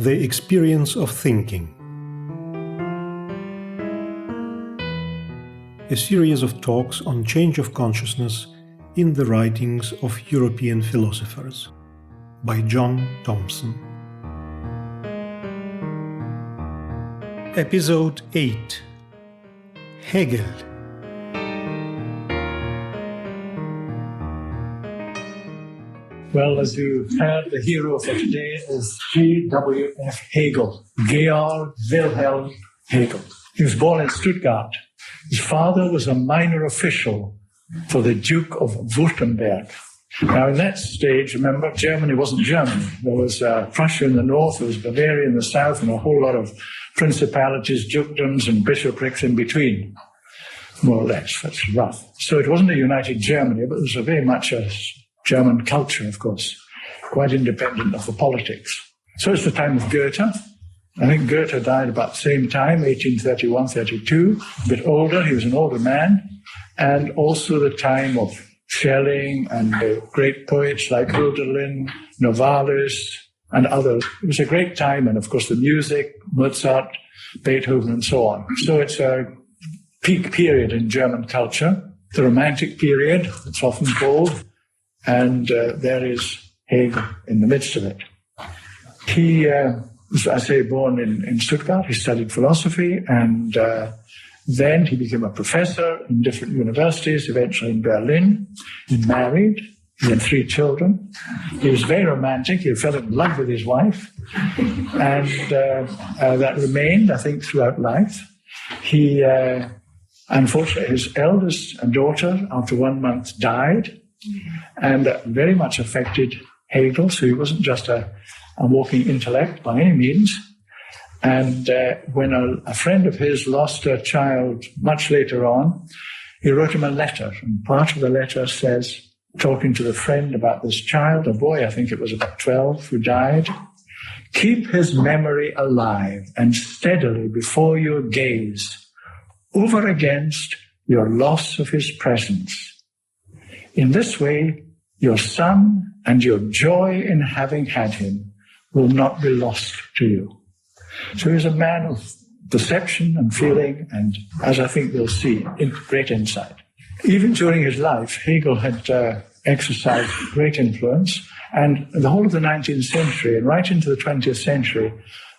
The Experience of Thinking. A series of talks on change of consciousness in the writings of European philosophers by John Thompson. Episode 8. Hegel. Well, as you heard, the hero for today is G.W.F. Hegel, Georg Wilhelm Hegel. He was born in Stuttgart. His father was a minor official for the Duke of Württemberg. Now, in that stage, remember, Germany wasn't Germany. There was Prussia in the north, there was Bavaria in the south, and a whole lot of principalities, dukedoms, and bishoprics in between, more or less. That's rough. So it wasn't a united Germany, but it was very much a German culture, of course, quite independent of the politics. So it's the time of Goethe. I think Goethe died about the same time, 1831-32, a bit older. He was an older man. And also the time of Schelling and great poets like Hölderlin, Novalis, and others. It was a great time, and of course the music, Mozart, Beethoven, and so on. So it's a peak period in German culture, the Romantic period, it's often called. And there is Hegel in the midst of it. He was, I say, born in Stuttgart. He studied philosophy, and then he became a professor in different universities, eventually in Berlin. He married. He had 3 children. He was very romantic. He fell in love with his wife. And that remained, I think, throughout life. He, unfortunately, his eldest daughter, after 1 month, died. And that very much affected Hegel, so he wasn't just a walking intellect by any means. And when a friend of his lost a child much later on, he wrote him a letter. And part of the letter says, talking to the friend about this child, a boy, I think it was about 12, who died, "Keep his memory alive and steadily before your gaze, over against your loss of his presence. In this way, your son and your joy in having had him will not be lost to you." So he's a man of perception and feeling, and as I think we'll see, great insight. Even during his life, Hegel had exercised great influence, and the whole of the 19th century and right into the 20th century,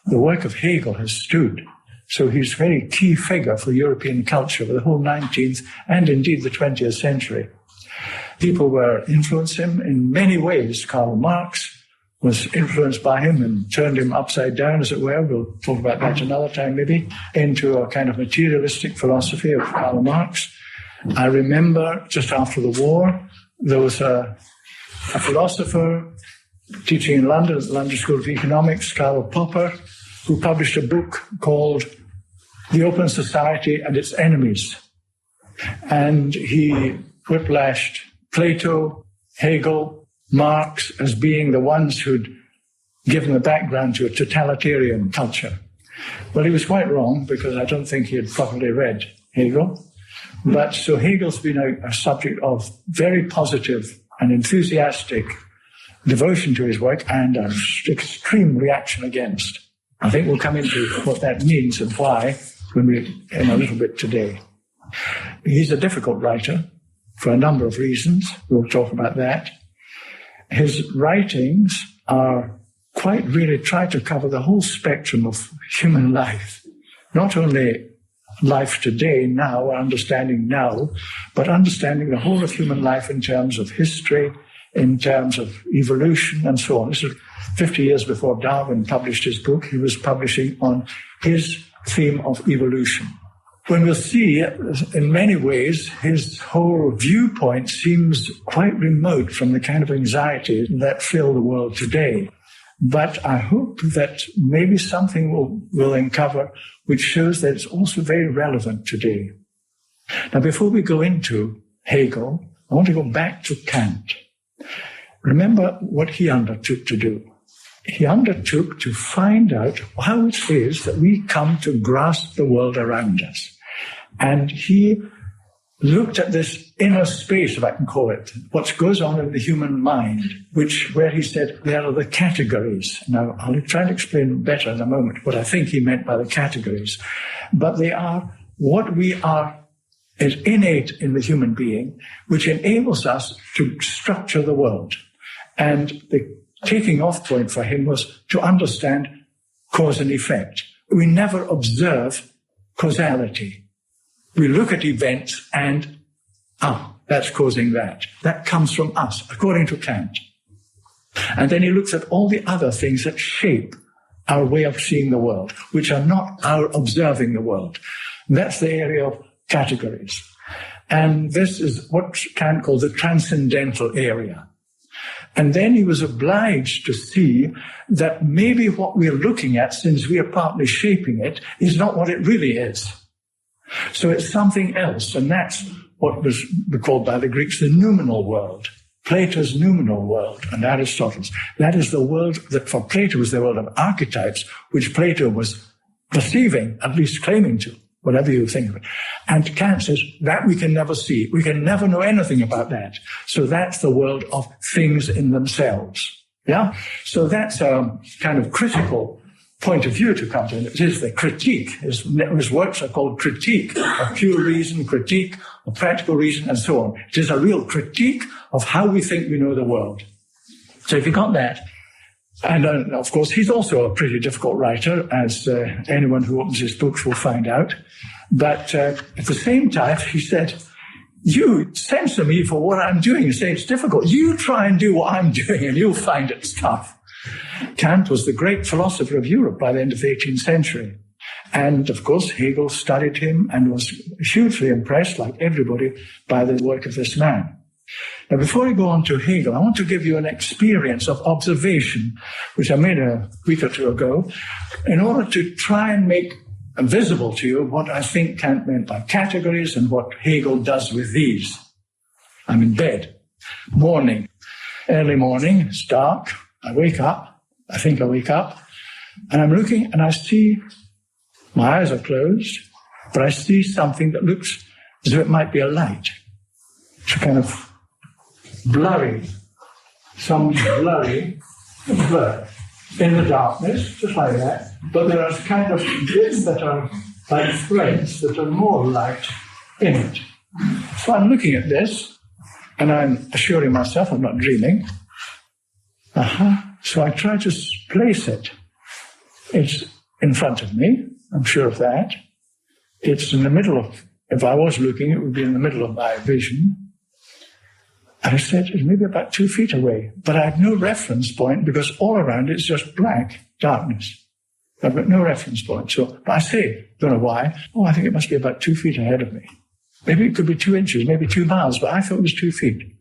the work of Hegel has stood. So he's a very key figure for European culture for the whole 19th and indeed the 20th century. People were influencing him in many ways. Karl Marx was influenced by him and turned him upside down, as it were. We'll talk about that another time, maybe, into a kind of materialistic philosophy of Karl Marx. I remember just after the war, there was a philosopher teaching in London at the London School of Economics, Karl Popper, who published a book called The Open Society and Its Enemies. And he whiplashed Plato, Hegel, Marx as being the ones who'd given the background to a totalitarian culture. Well, he was quite wrong, because I don't think he had properly read Hegel. But so Hegel's been a subject of very positive and enthusiastic devotion to his work and an extreme reaction against. I think we'll come into what that means and why in a little bit today. He's a difficult writer for a number of reasons. We'll talk about that. His writings are quite really try to cover the whole spectrum of human life, not only life today, now, understanding now, but understanding the whole of human life in terms of history, in terms of evolution, and so on. This is 50 years before Darwin published his book. He was publishing on his theme of evolution. When we'll see, in many ways, his whole viewpoint seems quite remote from the kind of anxiety that fill the world today. But I hope that maybe something will uncover which shows that it's also very relevant today. Now, before we go into Hegel, I want to go back to Kant. Remember what he undertook to do. He undertook to find out how it is that we come to grasp the world around us. And he looked at this inner space, if I can call it, what goes on in the human mind, where he said there are the categories. Now, I'll try to explain better in a moment what I think he meant by the categories. But they are what we are is innate in the human being, which enables us to structure the world. And the taking off point for him was to understand cause and effect. We never observe causality. We look at events and, that's causing that. That comes from us, according to Kant. And then he looks at all the other things that shape our way of seeing the world, which are not our observing the world. That's the area of categories. And this is what Kant calls the transcendental area. And then he was obliged to see that maybe what we're looking at, since we are partly shaping it, is not what it really is. So it's something else, and that's what was called by the Greeks the noumenal world. Plato's noumenal world and Aristotle's. That is the world that for Plato was the world of archetypes, which Plato was perceiving, at least claiming to, whatever you think of it. And Kant says that we can never see. We can never know anything about that. So that's the world of things in themselves. Yeah? So that's a kind of critical point of view to come to. It is the critique. His works are called critique of pure reason, critique of practical reason, and so on. It is a real critique of how we think we know the world. So if you got that, and of course, he's also a pretty difficult writer, as anyone who opens his books will find out. But at the same time, he said, you censor me for what I'm doing. You say it's difficult. You try and do what I'm doing, and you'll find it's tough. Kant was the great philosopher of Europe by the end of the 18th century. And, of course, Hegel studied him and was hugely impressed, like everybody, by the work of this man. Now, before I go on to Hegel, I want to give you an experience of observation, which I made a week or two ago, in order to try and make visible to you what I think Kant meant by categories and what Hegel does with these. I'm in bed. Morning. Early morning. It's dark. I wake up. I think I wake up. And I'm looking and I see, my eyes are closed, but I see something that looks as though it might be a light. It's kind of blurry, some blurry blur in the darkness, just like that. But there are kind of bits that are like threads that are more light in it. So I'm looking at this, and I'm assuring myself I'm not dreaming. So I try to place it. It's in front of me, I'm sure of that. It's in the middle of, if I was looking, it would be in the middle of my vision. I said, it's maybe about 2 feet away, but I have no reference point because all around it's just black, darkness. I've got no reference point. But I say, don't know why, I think it must be about 2 feet ahead of me. Maybe it could be 2 inches, maybe 2 miles, but I thought it was 2 feet.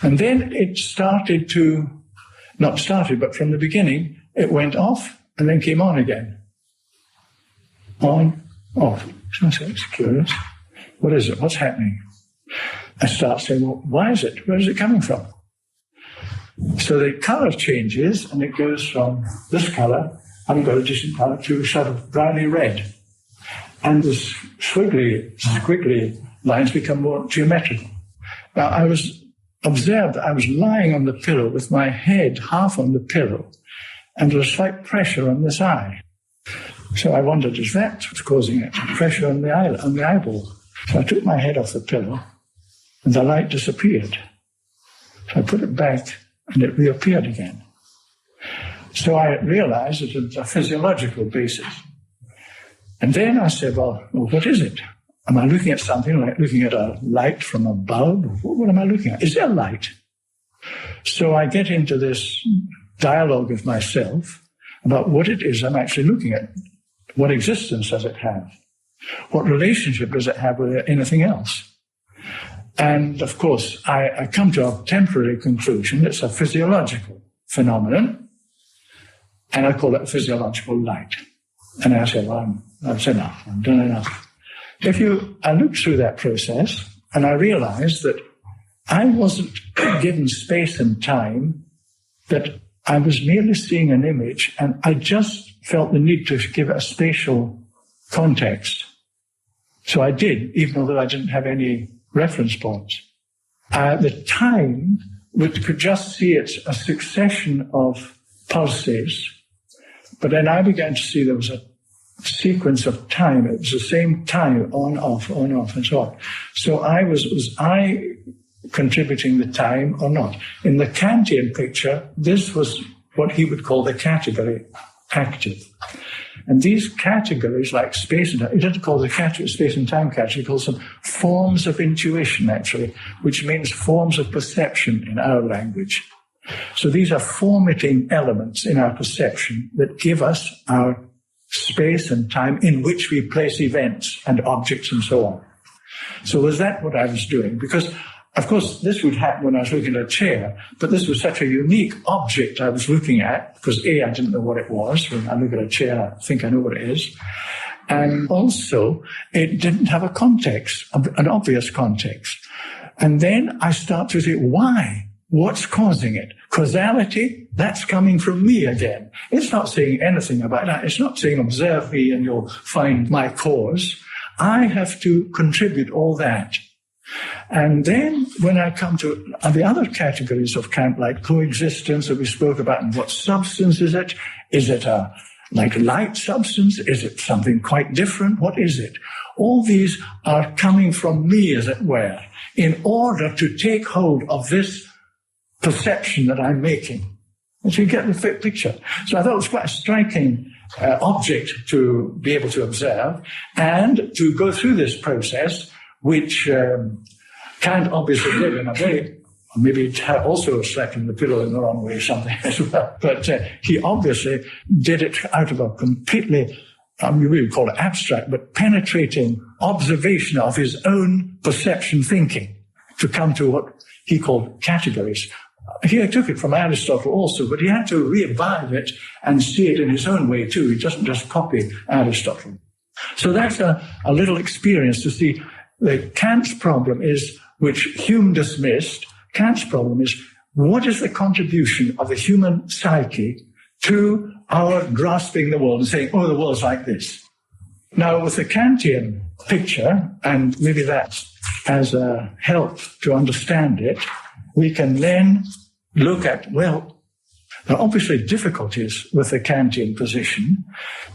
And then it started to, not started, but from the beginning, it went off and then came on again. On, off. So I said, it's curious. What is it? What's happening? I start saying, well, why is it? Where is it coming from? So the color changes, and it goes from this color, I haven't got a decent color, to sort of browny red. And the squiggly lines become more geometrical. Now, I was observed that I was lying on the pillow with my head half on the pillow, and there was slight pressure on this eye. So I wondered, is that what's causing it? Pressure on the eyeball. So I took my head off the pillow, and the light disappeared. So I put it back, and it reappeared again. So I realized that it's a physiological basis. And then I said, well, what is it? Am I looking at something like looking at a light from a bulb? What am I looking at? Is there light? So I get into this dialogue with myself about what it is I'm actually looking at. What existence does it have? What relationship does it have with anything else? And, of course, I come to a temporary conclusion. It's a physiological phenomenon, and I call it physiological light. And I said, well, that's enough. I've done enough. I looked through that process, and I realized that I wasn't given space and time, that I was merely seeing an image, and I just felt the need to give it a spatial context. So I did, even though I didn't have any reference points. The time, we could just see it's a succession of pulses, but then I began to see there was a sequence of time. It was the same time, on, off, and so on. So was I contributing the time or not? In the Kantian picture, this was what he would call the category active. And these categories, like space and time, he didn't call the category space and time category, he calls them forms of intuition, actually, which means forms of perception in our language. So these are formatting elements in our perception that give us our space and time in which we place events and objects and so on. So was that what I was doing? Because, of course, this would happen when I was looking at a chair, but this was such a unique object I was looking at, because A, I didn't know what it was. When I look at a chair, I think I know what it is. And also, it didn't have a context, an obvious context. And then I start to say, why? What's causing it? Causality, that's coming from me again. It's not saying anything about that. It's not saying observe me and you'll find my cause. I have to contribute all that. And then when I come to the other categories of Kant, like coexistence that we spoke about, and what substance is it? Is it a like light substance? Is it something quite different? What is it? All these are coming from me, as it were, in order to take hold of this perception that I'm making. And so you get the picture. So I thought it was quite a striking object to be able to observe and to go through this process, which Kant obviously did in a very, maybe also slapping the pillow in the wrong way or something as well. But he obviously did it out of a completely, we would call it abstract, but penetrating observation of his own perception thinking to come to what he called categories. He took it from Aristotle also, but he had to revive it and see it in his own way too. He doesn't just copy Aristotle. So that's a little experience to see that Kant's problem is, which Hume dismissed, Kant's problem is, what is the contribution of the human psyche to our grasping the world and saying, oh, the world's like this? Now, with the Kantian picture, and maybe that's as a help to understand it, we can then look at, well, there are obviously difficulties with the Kantian position,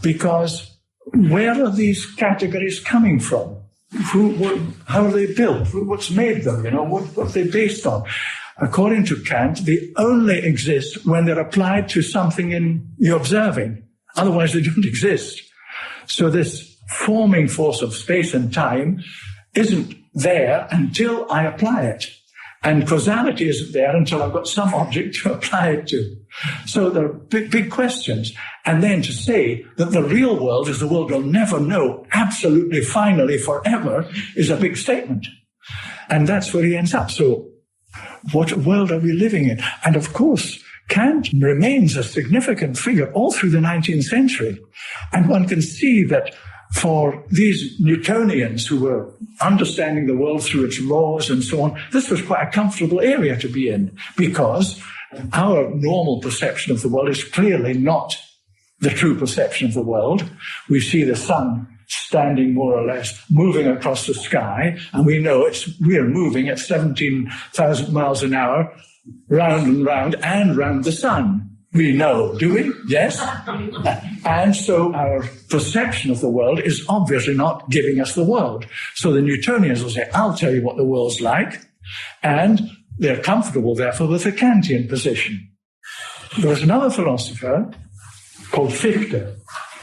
because where are these categories coming from? How are they built? What's made them? What are they based on? According to Kant, they only exist when they're applied to something in you're observing. Otherwise, they don't exist. So this forming force of space and time isn't there until I apply it. And causality isn't there until I've got some object to apply it to. So there are big questions. And then to say that the real world is the world we'll never know, absolutely, finally, forever, is a big statement. And that's where he ends up. So what world are we living in? And of course, Kant remains a significant figure all through the 19th century. And one can see that for these Newtonians who were understanding the world through its laws and so on, this was quite a comfortable area to be in, because our normal perception of the world is clearly not the true perception of the world. We see the sun standing more or less moving across the sky, and we know we're moving at 17,000 miles an hour round and round the sun. We know, do we? Yes? And so our perception of the world is obviously not giving us the world. So the Newtonians will say, I'll tell you what the world's like. And they're comfortable, therefore, with the Kantian position. There was another philosopher called Fichte,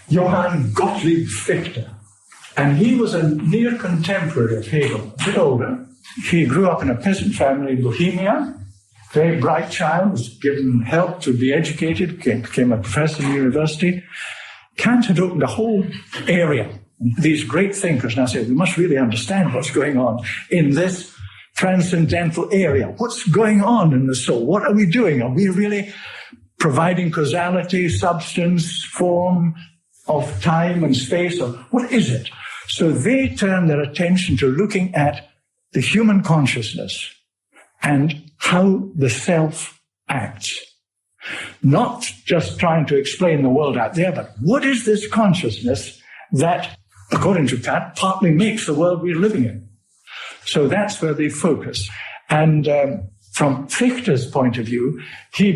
Johann Gottlieb Fichte. And he was a near contemporary of Hegel, a bit older. He grew up in a peasant family in Bohemia. Very bright child, was given help to be educated, became a professor in the university. Kant had opened a whole area. These great thinkers now say, we must really understand what's going on in this transcendental area. What's going on in the soul? What are we doing? Are we really providing causality, substance, form of time and space? Or what is it? So they turn their attention to looking at the human consciousness and how the self acts. Not just trying to explain the world out there, but what is this consciousness that, according to Kant, partly makes the world we're living in? So that's where they focus. And from Fichte's point of view, he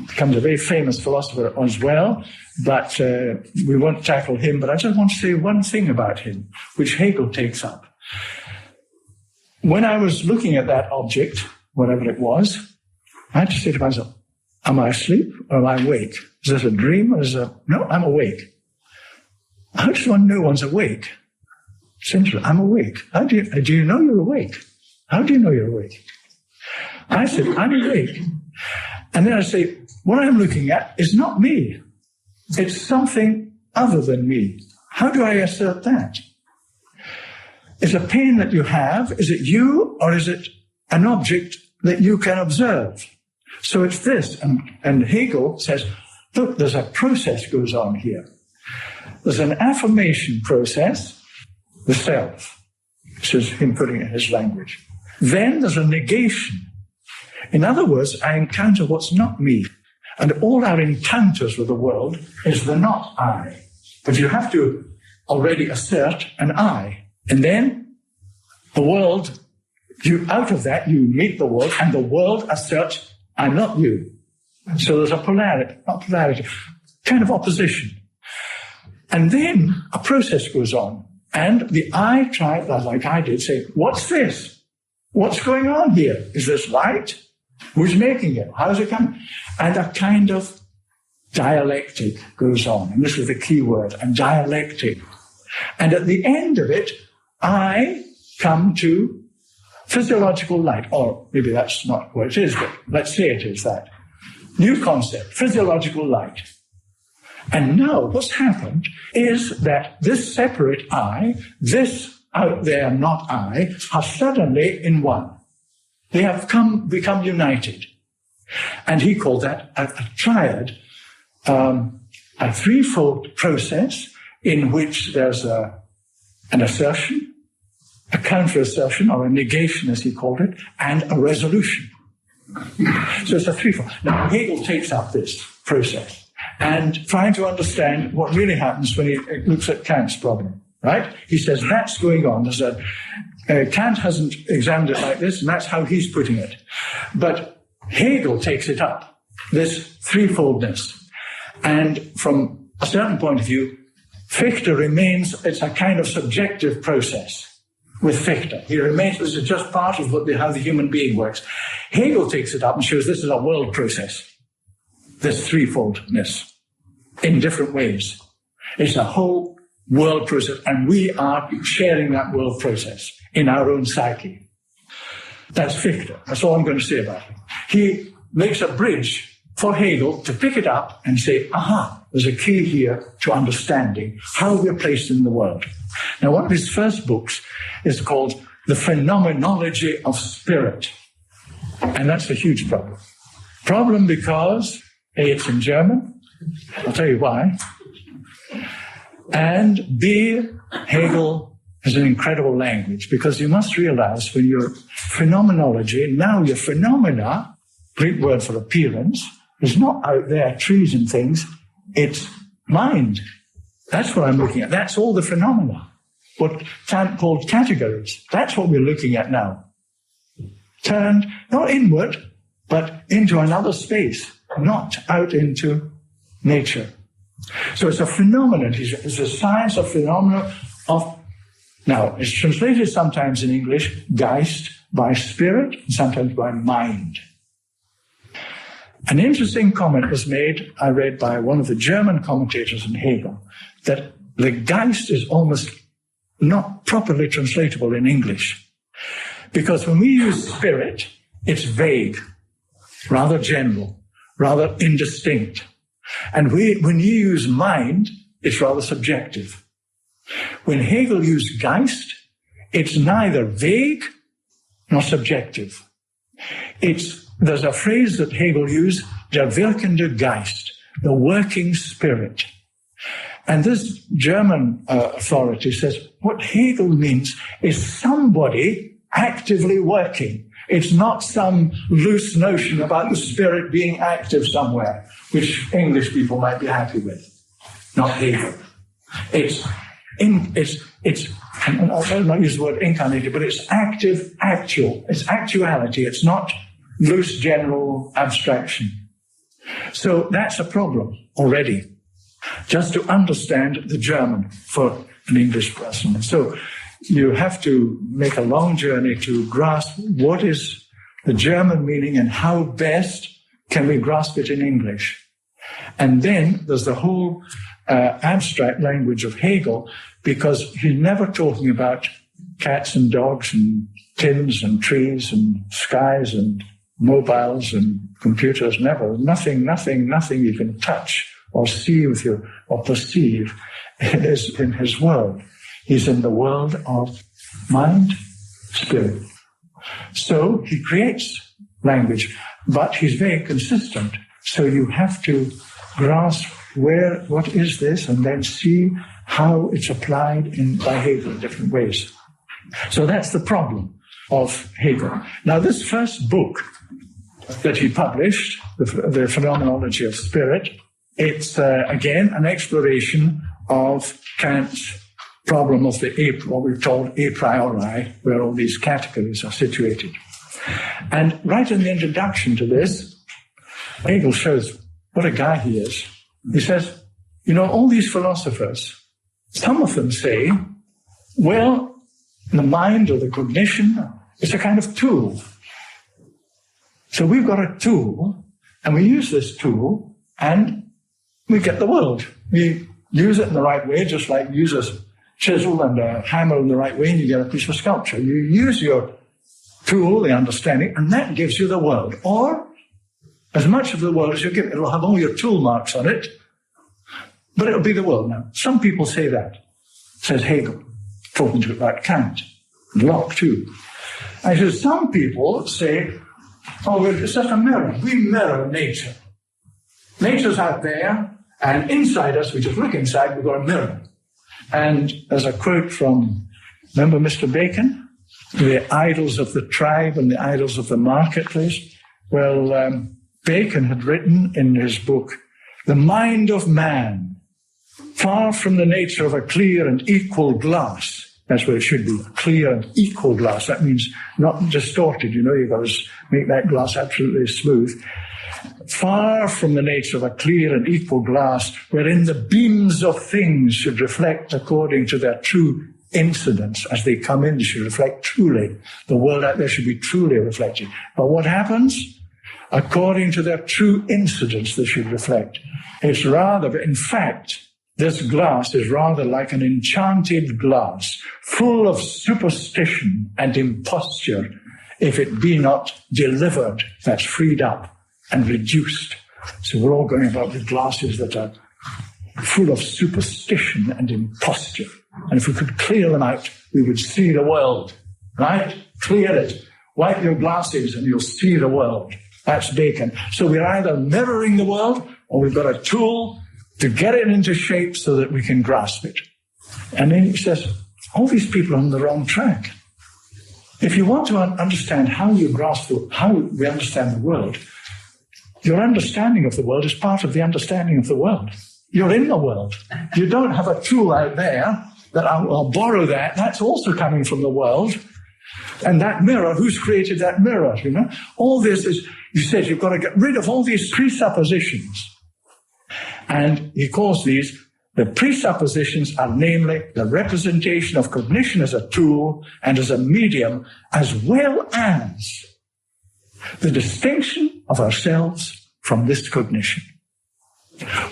becomes a very famous philosopher as well, but we won't tackle him. But I just want to say one thing about him, which Hegel takes up. When I was looking at that object, whatever it was, I had to say to myself, am I asleep or am I awake? Is this a dream or no, I'm awake. How does one know one's awake? It's interesting. I'm awake. How do you know you're awake? How do you know you're awake? I said, I'm awake. And then I say, what I'm looking at is not me. It's something other than me. How do I assert that? Is a pain that you have, is it you or is it an object that you can observe? So it's this. And Hegel says, look, there's a process goes on here. There's an affirmation process, the self. This is him putting it in his language. Then there's a negation. In other words, I encounter what's not me. And all our encounters with the world is the not I. But you have to already assert an I. And then the world, out of that, you meet the world, and the world asserts, I'm not you. So there's a polarity, kind of opposition. And then a process goes on. And the I tried, like I did, say, what's this? What's going on here? Is this light? Who's making it? How's it coming? And a kind of dialectic goes on. And this is the key word, a dialectic. And at the end of it, I come to physiological light. Or maybe that's not what it is, but let's say it is that. New concept, physiological light. And now what's happened is that this separate I, this out there not I, are suddenly in one. They have become united. And he called that a triad, a threefold process in which there's an assertion, a counter-assertion, or a negation, as he called it, and a resolution. So it's a threefold. Now, Hegel takes up this process and trying to understand what really happens when he looks at Kant's problem, right? He says that's going on. Kant hasn't examined it like this, and that's how he's putting it. But Hegel takes it up, this threefoldness. And from a certain point of view, Fichte remains, it's a kind of subjective process with Fichte. He remains, this is just part of how the human being works. Hegel takes it up and shows this is a world process, this threefoldness, in different ways. It's a whole world process, and we are sharing that world process in our own psyche. That's Fichte. That's all I'm going to say about it. He makes a bridge for Hegel to pick it up and say, aha, there's a key here to understanding how we're placed in the world. Now, one of his first books is called The Phenomenology of Spirit. And that's a huge problem. Problem because, A, it's in German. I'll tell you why. And B, Hegel has an incredible language, because you must realize when you're phenomenology, now your phenomena, Greek word for appearance, is not out there, trees and things, it's mind. That's what I'm looking at. That's all the phenomena. What Kant called categories. That's what we're looking at now. Turned not inward, but into another space, not out into nature. So it's a phenomenon. It's a science of phenomena of, now, it's translated sometimes in English, Geist, by spirit, and sometimes by mind. An interesting comment was made, I read by one of the German commentators in Hegel, that the Geist is almost not properly translatable in English. Because when we use spirit, it's vague, rather general, rather indistinct. And when you use mind, it's rather subjective. When Hegel used Geist, it's neither vague nor subjective. There's a phrase that Hegel used, der wirkende Geist, the working spirit. And this German authority says what Hegel means is somebody actively working. It's not some loose notion about the spirit being active somewhere, which English people might be happy with. Not Hegel. It's I'll not use the word incarnated, but it's active, actual. It's actuality. It's not loose general abstraction. So that's a problem already, just to understand the German for an English person. So you have to make a long journey to grasp what is the German meaning and how best can we grasp it in English. And then there's the whole abstract language of Hegel, because he's never talking about cats and dogs and tins and trees and skies and mobiles and computers, never. Nothing you can touch or see with you or perceive is in his world. He's in the world of mind, spirit. So he creates language, but he's very consistent. So you have to grasp what is this, and then see how it's applied by Hegel in different ways. So that's the problem of Hegel. Now, this first book that he published, the Phenomenology of Spirit, it's again an exploration of Kant's problem of what we've called a priori, where all these categories are situated. And right in the introduction to this, Hegel shows what a guy he is. He says, all these philosophers, some of them say, well, the mind or the cognition is a kind of tool. So we've got a tool, and we use this tool, and we get the world. We use it in the right way, just like use a chisel and a hammer in the right way, and you get a piece of sculpture. You use your tool, the understanding, and that gives you the world. Or as much of the world as you give, it'll have all your tool marks on it, but it'll be the world. Now, some people say that, says Hegel, talking about Kant, and Locke too. And so some people say, oh, well, it's just a mirror. We mirror nature. Nature's out there, and inside us, we just look inside, we've got a mirror. And there's a quote from, remember Mr. Bacon? The idols of the tribe and the idols of the marketplace. Well, Bacon had written in his book, "The mind of man, far from the nature of a clear and equal glass." That's what it should be, a clear and equal glass. That means not distorted, you've got to make that glass absolutely smooth. Far from the nature of a clear and equal glass, wherein the beams of things should reflect according to their true incidence. As they come in, they should reflect truly. The world out there should be truly reflected. But what happens? According to their true incidence, they should reflect. It's rather, but in fact, this glass is rather like an enchanted glass, full of superstition and imposture, if it be not delivered, that's freed up and reduced. So we're all going about with glasses that are full of superstition and imposture. And if we could clear them out, we would see the world, right? Clear it. Wipe your glasses and you'll see the world. That's Bacon. So we're either mirroring the world or we've got a tool to get it into shape so that we can grasp it. And then he says, all these people are on the wrong track. If you want to understand how you grasp how we understand the world, your understanding of the world is part of the understanding of the world. You're in the world. You don't have a tool out there that I'll borrow that. That's also coming from the world. And that mirror, who's created that mirror? All this is, he says, you've got to get rid of all these presuppositions. And he calls these, the presuppositions are namely the representation of cognition as a tool and as a medium, as well as the distinction of ourselves from this cognition.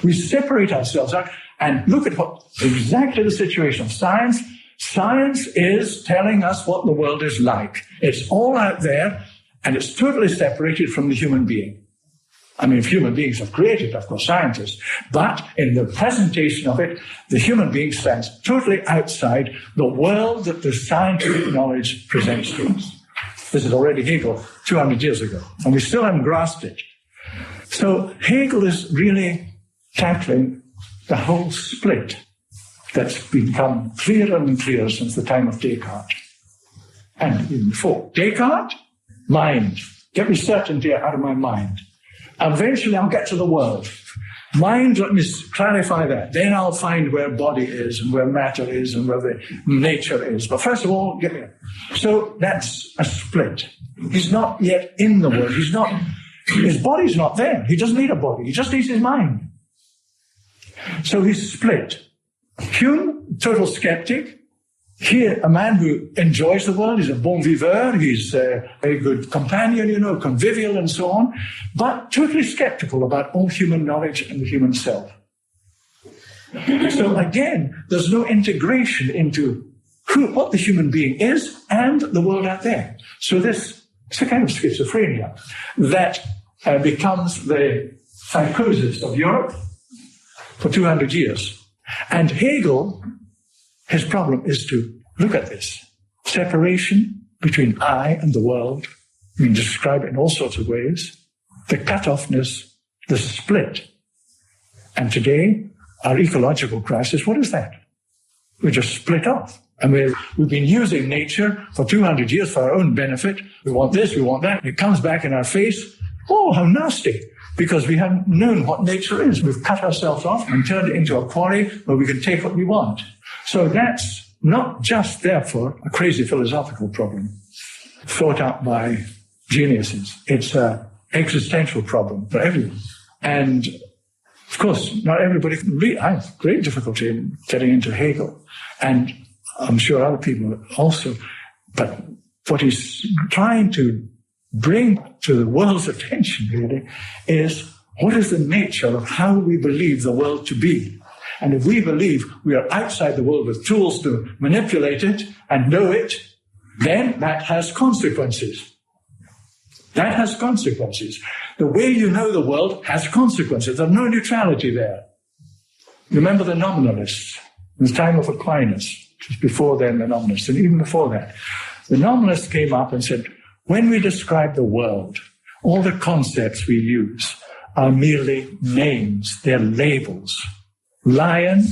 We separate ourselves out and look at what exactly the situation of science. Science is telling us what the world is like. It's all out there, and it's totally separated from the human being. I mean, if human beings have created, of course, scientists, but in the presentation of it, the human being stands totally outside the world that the scientific knowledge presents to us. This is already Hegel 200 years ago, and we still haven't grasped it. So Hegel is really tackling the whole split that's become clearer and clearer since the time of Descartes. And even before. Descartes, mind. Get me certainty out of my mind. Eventually I'll get to the world. Mind, let me clarify that. Then I'll find where body is and where matter is and where the nature is. But first of all, get here. So that's a split. He's not yet in the world. His body's not there. He doesn't need a body. He just needs his mind. So he's split. Hume, total skeptic. Here, a man who enjoys the world. He's a bon viveur. He's a very good companion, convivial and so on. But totally skeptical about all human knowledge and the human self. So again, there's no integration into what the human being is and the world out there. So it's a kind of schizophrenia that becomes the psychosis of Europe for 200 years. And Hegel, his problem is to look at this separation between I and the world. We can describe it in all sorts of ways. The cut-offness, the split. And today, our ecological crisis, what is that? We're just split off. And we've been using nature for 200 years for our own benefit. We want this, we want that. It comes back in our face. Oh, how nasty. Because we haven't known what nature is. We've cut ourselves off and turned it into a quarry where we can take what we want. So that's not just, therefore, a crazy philosophical problem thought up by geniuses. It's an existential problem for everyone. And, of course, not everybody can read. I have great difficulty in getting into Hegel. And I'm sure other people also. But what he's trying to bring to the world's attention, really, is what is the nature of how we believe the world to be. And if we believe we are outside the world with tools to manipulate it and know it, then that has consequences. That has consequences. The way you know the world has consequences. There's no neutrality there. Remember the nominalists in the time of Aquinas, which was before then the nominalists, and even before that. The nominalists came up and said, when we describe the world, all the concepts we use are merely names. They're labels. Lion,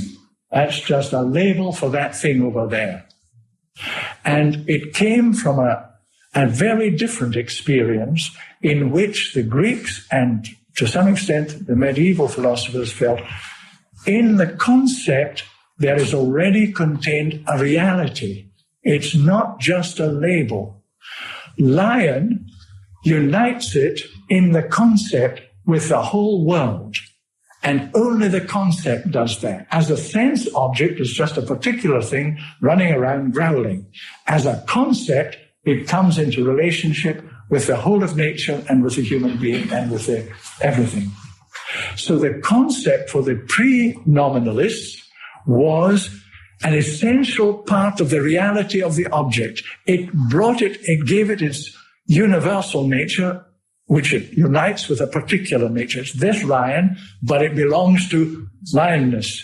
that's just a label for that thing over there. And it came from a very different experience in which the Greeks and, to some extent, the medieval philosophers felt in the concept there is already contained a reality. It's not just a label. Lion unites it in the concept with the whole world. And only the concept does that. As a sense object, it's just a particular thing running around growling. As a concept, it comes into relationship with the whole of nature and with the human being and with everything. So the concept for the pre-nominalists was an essential part of the reality of the object. It gave it its universal nature, which it unites with a particular nature. It's this lion, but it belongs to lionness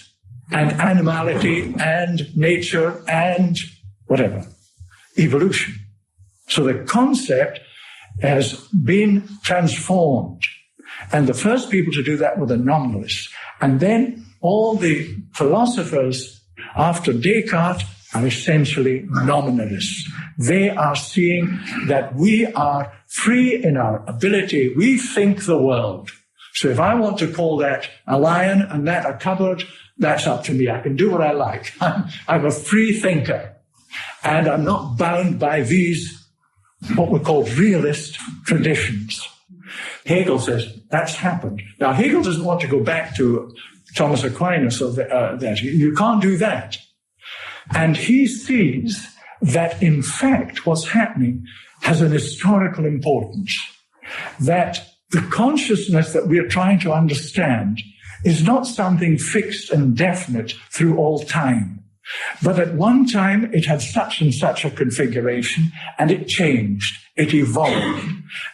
and animality and nature and whatever, evolution. So the concept has been transformed. And the first people to do that were the nominalists. And then all the philosophers after Descartes are essentially nominalists. They are seeing that we are free in our ability. We think the world. So if I want to call that a lion and that a cupboard, that's up to me. I can do what I like. I'm a free thinker. And I'm not bound by these, what we call realist traditions. Hegel says that's happened. Now, Hegel doesn't want to go back to Thomas Aquinas or that. You can't do that. And he sees that, in fact, what's happening has an historical importance. That the consciousness that we're trying to understand is not something fixed and definite through all time. But at one time, it had such and such a configuration, and it changed, it evolved.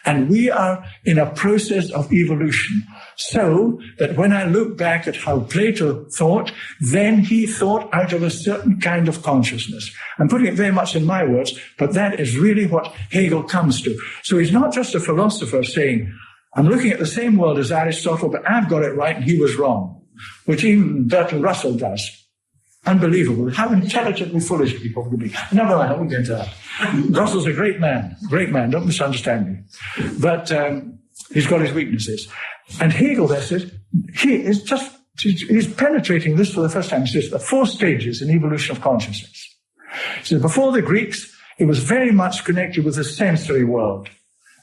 And we are in a process of evolution. So that when I look back at how Plato thought, then he thought out of a certain kind of consciousness. I'm putting it very much in my words, but that is really what Hegel comes to. So he's not just a philosopher saying, I'm looking at the same world as Aristotle, but I've got it right and he was wrong, which even Bertrand Russell does. Unbelievable. How intelligently foolish people can be. Never mind, I won't get into that. Russell's a great man, don't misunderstand me. But He's got his weaknesses. And Hegel there says, he's penetrating this for the first time. He says, the 4 stages in evolution of consciousness. He says, before the Greeks, it was very much connected with the sensory world.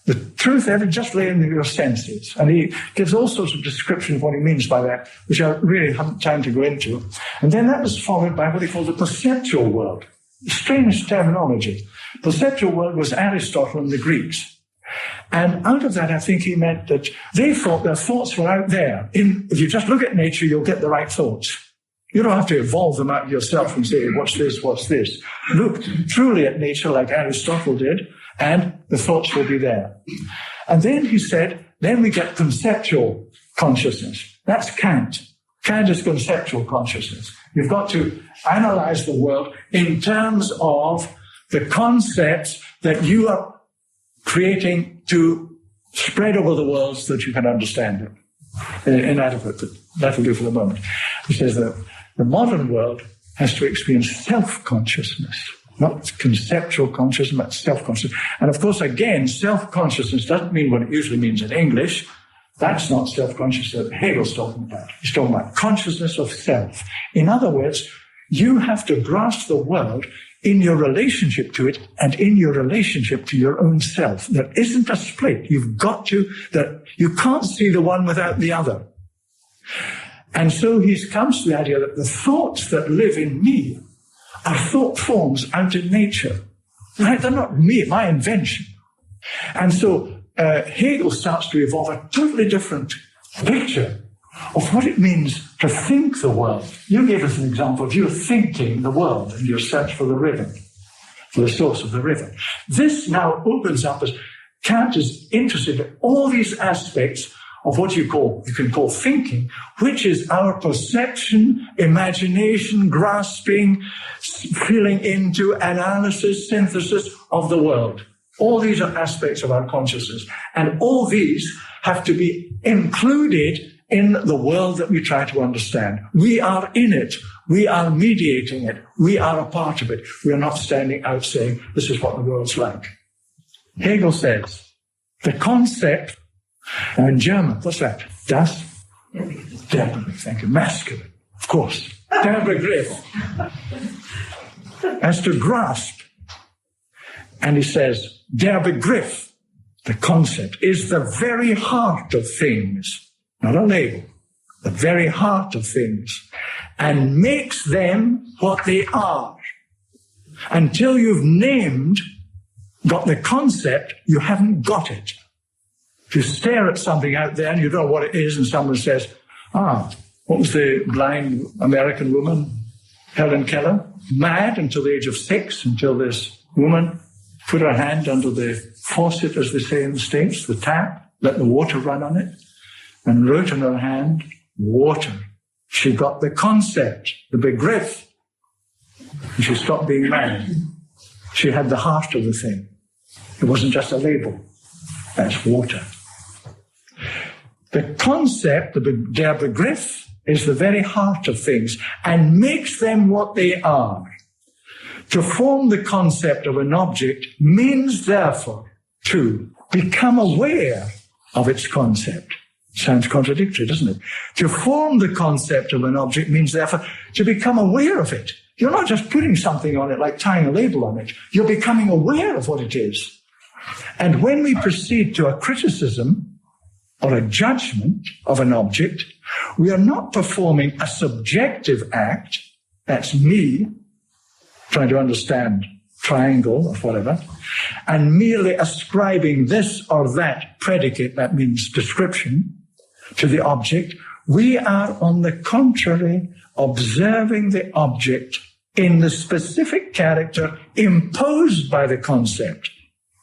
The truth ever just lay in your senses. And he gives all sorts of description of what he means by that, which I really haven't time to go into. And then that was followed by what he called the perceptual world. Strange terminology. Perceptual world was Aristotle and the Greeks. And out of that, I think he meant that they thought their thoughts were out there. If you just look at nature, you'll get the right thoughts. You don't have to evolve them out yourself and say, what's this, what's this? Look truly at nature like Aristotle did, and the thoughts will be there. And then he said, then we get conceptual consciousness. That's Kant. Kant is conceptual consciousness. You've got to analyze the world in terms of the concepts that you are creating to spread over the world so that you can understand it. Inadequate, but that'll do for the moment. He says that the modern world has to experience self-consciousness, not conceptual consciousness, but self-consciousness. And of course, again, self-consciousness doesn't mean what it usually means in English. That's not self-consciousness that Hegel's talking about. He's talking about consciousness of self. In other words, you have to grasp the world in your relationship to it and in your relationship to your own self. There isn't a split. You've got to, that you can't see the one without the other. And so he comes to the idea that the thoughts that live in me are thought forms out in nature. Right? They're not me, my invention. And so Hegel starts to evolve a totally different picture of what it means to think the world. You gave us an example of you thinking the world in your search for the river, for the source of the river. This now opens up as Kant is interested in all these aspects of what you can call thinking, which is our perception, imagination, grasping, feeling into, analysis, synthesis of the world. All these are aspects of our consciousness. And all these have to be included in the world that we try to understand. We are in it. We are mediating it. We are a part of it. We are not standing out saying, this is what the world's like. Hegel says, the concept, now in German, what's that? Das? Der Begriff, thank you. Masculine, of course. Der Begriff. As to grasp. And he says, der Begriff, the concept, is the very heart of things. Not a label, the very heart of things, and makes them what they are. Until you've got the concept, you haven't got it. If you stare at something out there and you don't know what it is, and someone says, what was the blind American woman, Helen Keller? Mad until the age of 6, until this woman put her hand under the faucet, as they say in the States, the tap, let the water run on it, and wrote in her hand, water. She got the concept, the Begriff, and she stopped being mad. She had the heart of the thing. It wasn't just a label. That's water. The concept, der Begriff, is the very heart of things and makes them what they are. To form the concept of an object means, therefore, to become aware of its concept. Sounds contradictory, doesn't it? To form the concept of an object means, therefore, to become aware of it. You're not just putting something on it, like tying a label on it. You're becoming aware of what it is. And when we proceed to a criticism or a judgment of an object, we are not performing a subjective act, that's me, trying to understand triangle or whatever, and merely ascribing this or that predicate, that means description, to the object. We are, on the contrary, observing the object in the specific character imposed by the concept.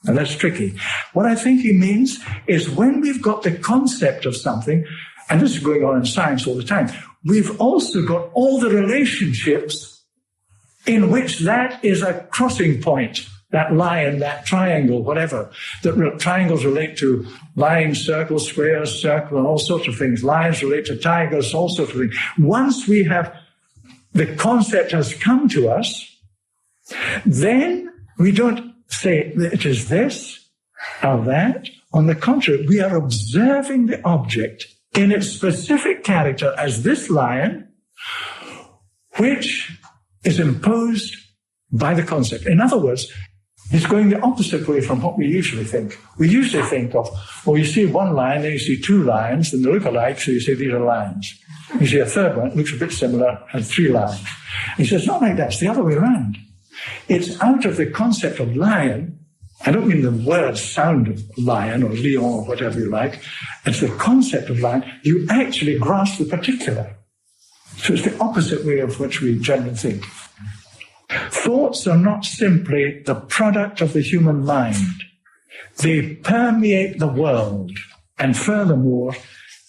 And that's tricky. What I think he means is when we've got the concept of something, and this is going on in science all the time, we've also got all the relationships in which that is a crossing point, that line, that triangle, whatever. That triangles relate to lines, circles, squares, circle, and all sorts of things. Lines relate to tigers, all sorts of things. Once we have, the concept has come to us, then we don't say it is this or that On the contrary, we are observing the object in its specific character as this lion, which is imposed by the concept. In other words, it's going the opposite way from what we usually think. We usually think of, well, you see one lion, then you see two lions, and they look alike, so you say these are lions. You see a third one, it looks a bit similar, and three lions. He says, not like that, it's the other way around. It's out of the concept of lion. I don't mean the word sound of lion or lion or whatever you like. It's the concept of lion. You actually grasp the particular. So it's the opposite way of which we generally think. Thoughts are not simply the product of the human mind. They permeate the world. And furthermore,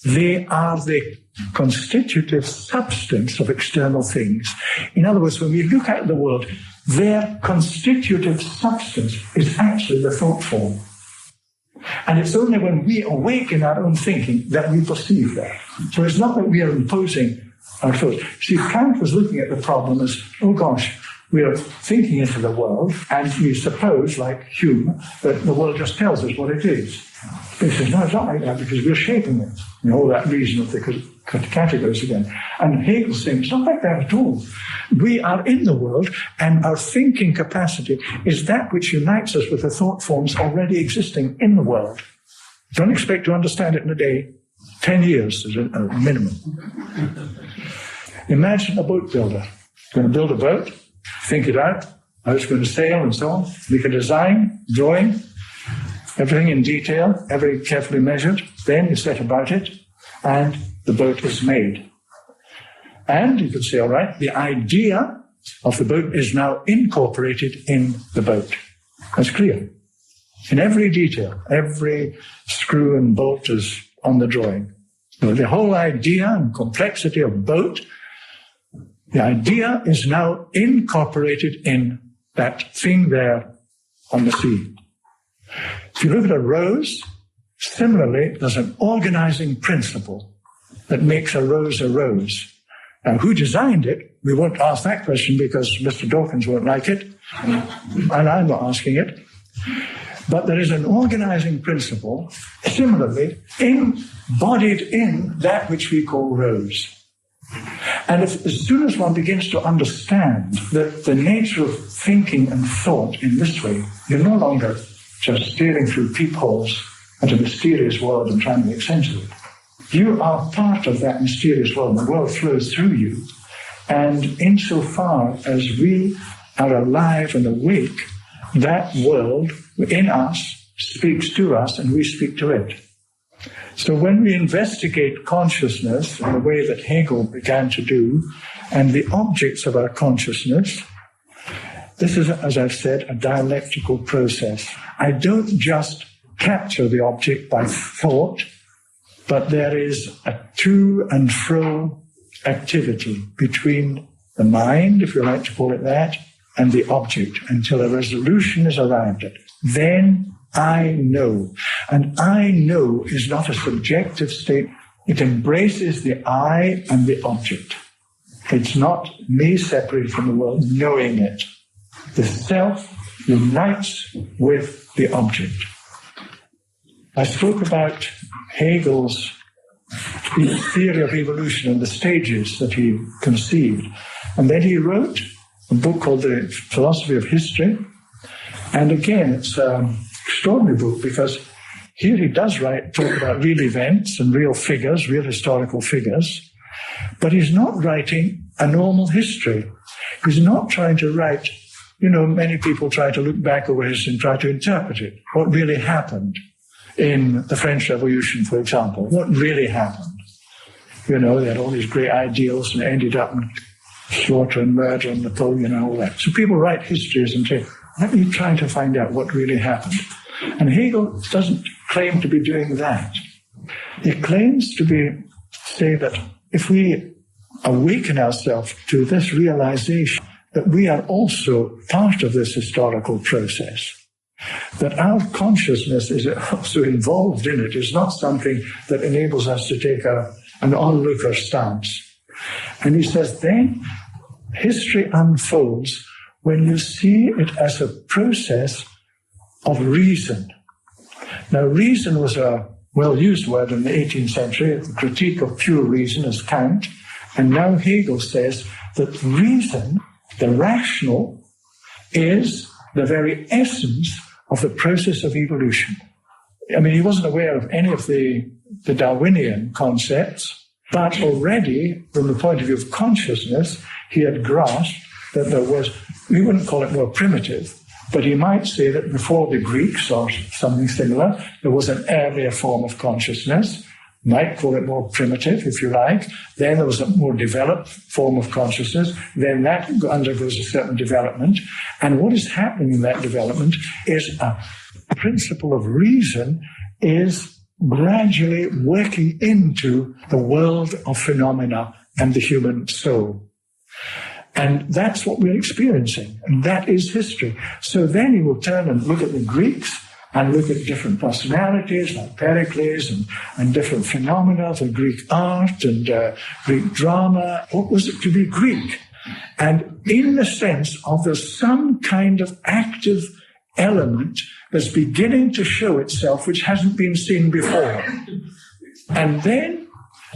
they are the constitutive substance of external things. In other words, when we look at the world, their constitutive substance is actually the thought form. And it's only when we awaken our own thinking that we perceive that. So it's not that we are imposing our thoughts. See, Kant was looking at the problem as, oh gosh, we are thinking into the world, and we suppose, like Hume, that the world just tells us what it is. He says, no, it's not like that, because we're shaping it. You know, all that reason of the categories again. And Hegel's saying, it's not like that at all. We are in the world, and our thinking capacity is that which unites us with the thought forms already existing in the world. Don't expect to understand it in a day. 10 years is a minimum. Imagine a boat builder. Going to build a boat, think it out, how it's going to sail and so on. Make a design, drawing, everything in detail, very carefully measured. Then you set about it, and the boat is made. And you could say, all right, the idea of the boat is now incorporated in the boat. That's clear. In every detail, every screw and bolt is on the drawing. So the whole idea and complexity of boat, the idea is now incorporated in that thing there on the sea. If you look at a rose, similarly, there's an organizing principle that makes a rose a rose. Now, who designed it? We won't ask that question because Mr. Dawkins won't like it, and I'm not asking it. But there is an organizing principle, similarly, embodied in that which we call rose. And as soon as one begins to understand that the nature of thinking and thought in this way, you're no longer just staring through peepholes at a mysterious world and trying to make sense of it. You are part of that mysterious world. The world flows through you. And insofar as we are alive and awake, that world in us speaks to us and we speak to it. So when we investigate consciousness in the way that Hegel began to do, and the objects of our consciousness, this is, as I've said, a dialectical process. I don't just capture the object by thought, but there is a to and fro activity between the mind, if you like to call it that, and the object until a resolution is arrived at. Then I know. And I know is not a subjective state. It embraces the I and the object. It's not me separated from the world, knowing it. The self unites with the object. I spoke about Hegel's theory of evolution and the stages that he conceived. And then he wrote a book called The Philosophy of History. And again, it's an extraordinary book because here he does talk about real events and real figures, real historical figures, but he's not writing a normal history. He's not trying to write, many people try to look back over history and try to interpret it, what really happened in the French Revolution, for example. What really happened? They had all these great ideals and it ended up in slaughter and murder and Napoleon and all that. So people write histories and say, let me try to find out what really happened. And Hegel doesn't claim to be doing that. He claims to say that if we awaken ourselves to this realization that we are also part of this historical process, that our consciousness is also involved in it, is not something that enables us to take an onlooker stance. And he says, then history unfolds when you see it as a process of reason. Now, reason was a well-used word in the 18th century, the critique of pure reason as Kant, and now Hegel says that reason, the rational, is the very essence of the process of evolution. I mean, he wasn't aware of any of the Darwinian concepts, but already, from the point of view of consciousness, he had grasped that there was, we wouldn't call it more primitive, but he might say that before the Greeks or something similar, there was an earlier form of consciousness. Might call it more primitive, if you like. Then there was a more developed form of consciousness. Then that undergoes a certain development. And what is happening in that development is a principle of reason is gradually working into the world of phenomena and the human soul. And that's what we're experiencing. And that is history. So then you will turn and look at the Greeks and look at different personalities like Pericles and different phenomena of Greek art and Greek drama. What was it to be Greek? And in the sense of there's some kind of active element that's beginning to show itself which hasn't been seen before. And then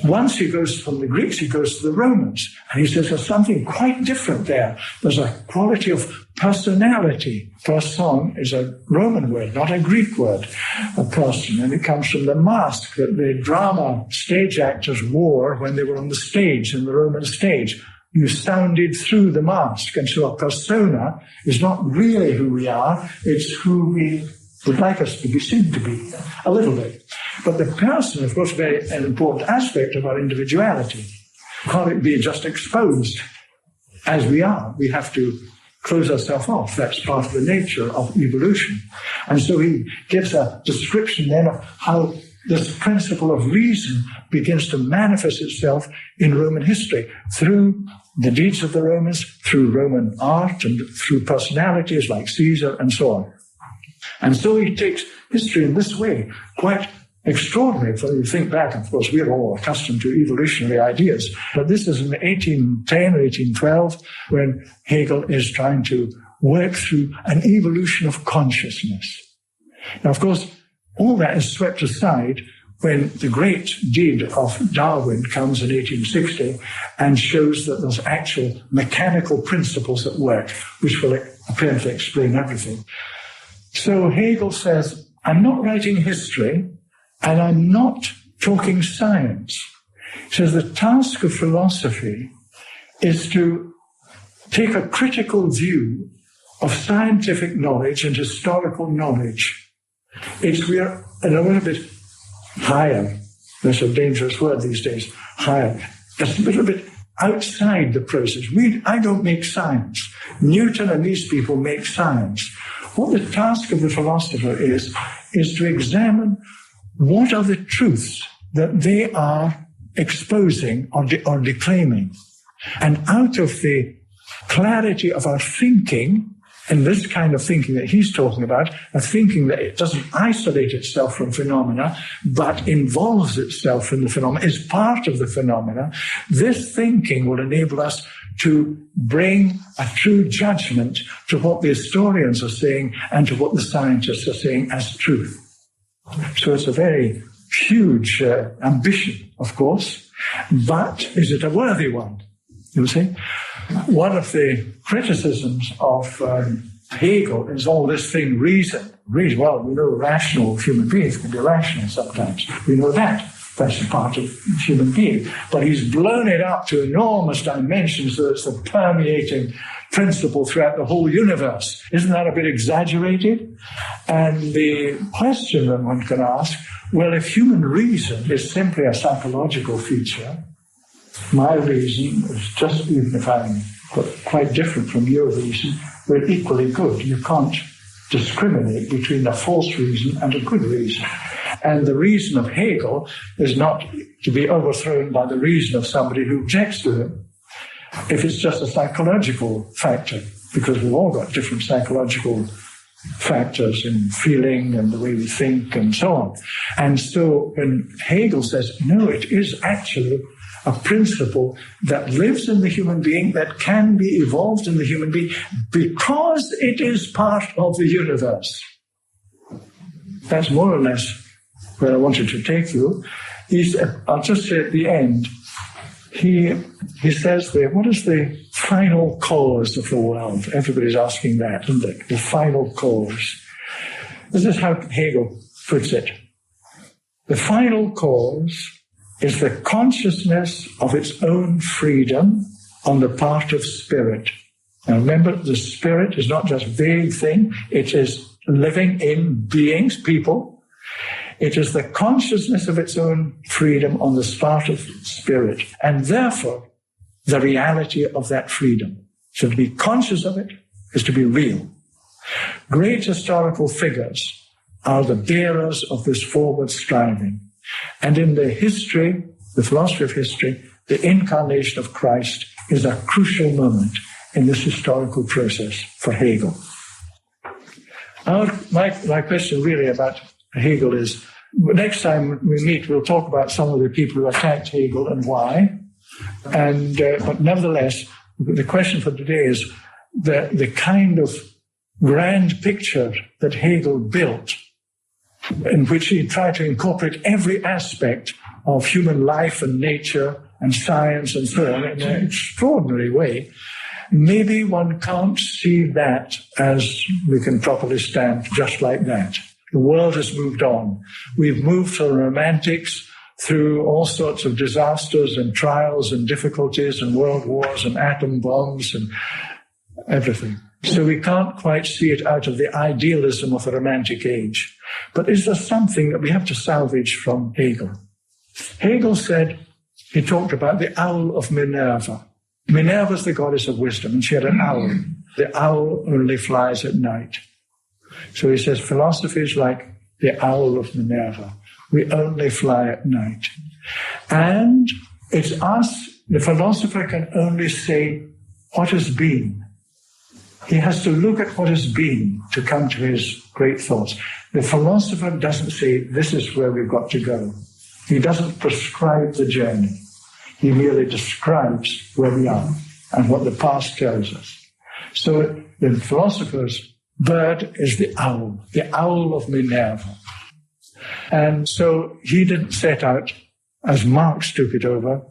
once he goes from the Greeks, he goes to the Romans. And he says there's something quite different there. There's a quality of personality. Person is a Roman word, not a Greek word, a person. And it comes from the mask that the drama stage actors wore when they were on the stage, in the Roman stage. You sounded through the mask. And so a persona is not really who we are, it's who we would like us to be seen to be, a little bit. But the person, of course, is an important aspect of our individuality. Can't be just exposed as we are. We have to close ourselves off. That's part of the nature of evolution. And so he gives a description then of how this principle of reason begins to manifest itself in Roman history through the deeds of the Romans, through Roman art, and through personalities like Caesar and so on. And so he takes history in this way, quite extraordinary. For you think back, of course, we're all accustomed to evolutionary ideas, but this is in 1810 or 1812 when Hegel is trying to work through an evolution of consciousness. Now, of course, all that is swept aside when the great deed of Darwin comes in 1860 and shows that there's actual mechanical principles at work, which will apparently explain everything. So Hegel says, I'm not writing history and I'm not talking science. He says the task of philosophy is to take a critical view of scientific knowledge and historical knowledge. We're a little bit higher. That's a dangerous word these days, higher. That's a little bit outside the process. I don't make science. Newton and these people make science. What the task of the philosopher is to examine what are the truths that they are exposing or declaiming. And out of the clarity of our thinking, and this kind of thinking that he's talking about, a thinking that it doesn't isolate itself from phenomena, but involves itself in the phenomena, is part of the phenomena, this thinking will enable us to bring a true judgment to what the historians are saying and to what the scientists are saying as truth. So it's a very huge ambition, of course, but is it a worthy one? You see? One of the criticisms of Hegel is all this thing, reason. Well, we know rational human beings can be rational sometimes. We know that. That's a part of human being. But he's blown it up to enormous dimensions so it's a permeating principle throughout the whole universe. Isn't that a bit exaggerated? And the question that one can ask, well, if human reason is simply a psychological feature, my reason is just, even if I'm quite different from your reason, we're equally good. You can't discriminate between a false reason and a good reason. And the reason of Hegel is not to be overthrown by the reason of somebody who objects to him, if it's just a psychological factor, because we've all got different psychological factors in feeling and the way we think and so on. And so when Hegel says, no, it is actually a principle that lives in the human being, that can be evolved in the human being, because it is part of the universe. That's more or less where I wanted to take you. I'll just say at the end, he says there, what is the final cause of the world? Everybody's asking that, isn't it? The final cause. This is how Hegel puts it. The final cause is the consciousness of its own freedom on the part of spirit. Now remember, the spirit is not just a vague thing, it is living in beings, people. It is the consciousness of its own freedom on the part of spirit, and therefore the reality of that freedom. So to be conscious of it is to be real. Great historical figures are the bearers of this forward striving. And in the history, the philosophy of history, the incarnation of Christ is a crucial moment in this historical process for Hegel. My question really about Hegel is, next time we meet, we'll talk about some of the people who attacked Hegel and why. And but nevertheless, the question for today is the kind of grand picture that Hegel built, in which he tried to incorporate every aspect of human life and nature and science and so on in an extraordinary way. Maybe one can't see that as we can properly stand just like that. The world has moved on. We've moved from romantics through all sorts of disasters and trials and difficulties and world wars and atom bombs and everything. So we can't quite see it out of the idealism of the Romantic age. But is there something that we have to salvage from Hegel? Hegel said, he talked about the owl of Minerva. Minerva is the goddess of wisdom, and she had an owl. The owl only flies at night. So he says, philosophy is like the owl of Minerva. We only fly at night. And it's us, the philosopher can only say what has been. He has to look at what has been to come to his great thoughts. The philosopher doesn't say, this is where we've got to go. He doesn't prescribe the journey. He merely describes where we are and what the past tells us. So the philosopher's bird is the owl of Minerva. And so he didn't set out, as Marx took it over,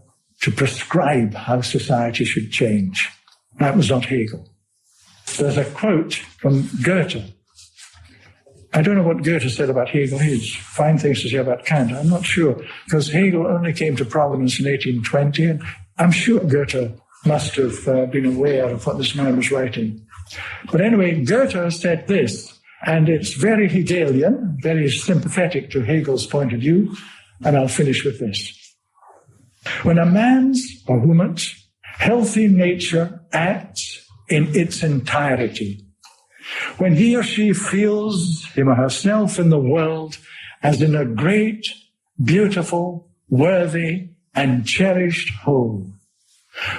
to prescribe how society should change. That was not Hegel. There's a quote from Goethe. I don't know what Goethe said about Hegel. He has fine things to say about Kant. I'm not sure, because Hegel only came to prominence in 1820, and I'm sure Goethe must have been aware of what this man was writing. But anyway, Goethe said this, and it's very Hegelian, very sympathetic to Hegel's point of view, and I'll finish with this. When a man's or woman's healthy nature acts in its entirety, when he or she feels him or herself in the world as in a great, beautiful, worthy, and cherished whole,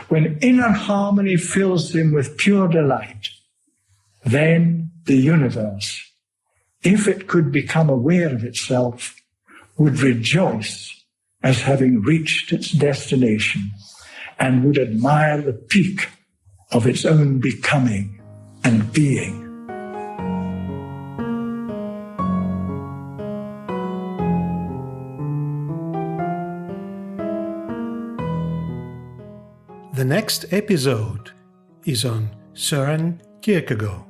when inner harmony fills him with pure delight, then the universe, if it could become aware of itself, would rejoice as having reached its destination and would admire the peak of its own becoming and being. The next episode is on Søren Kierkegaard.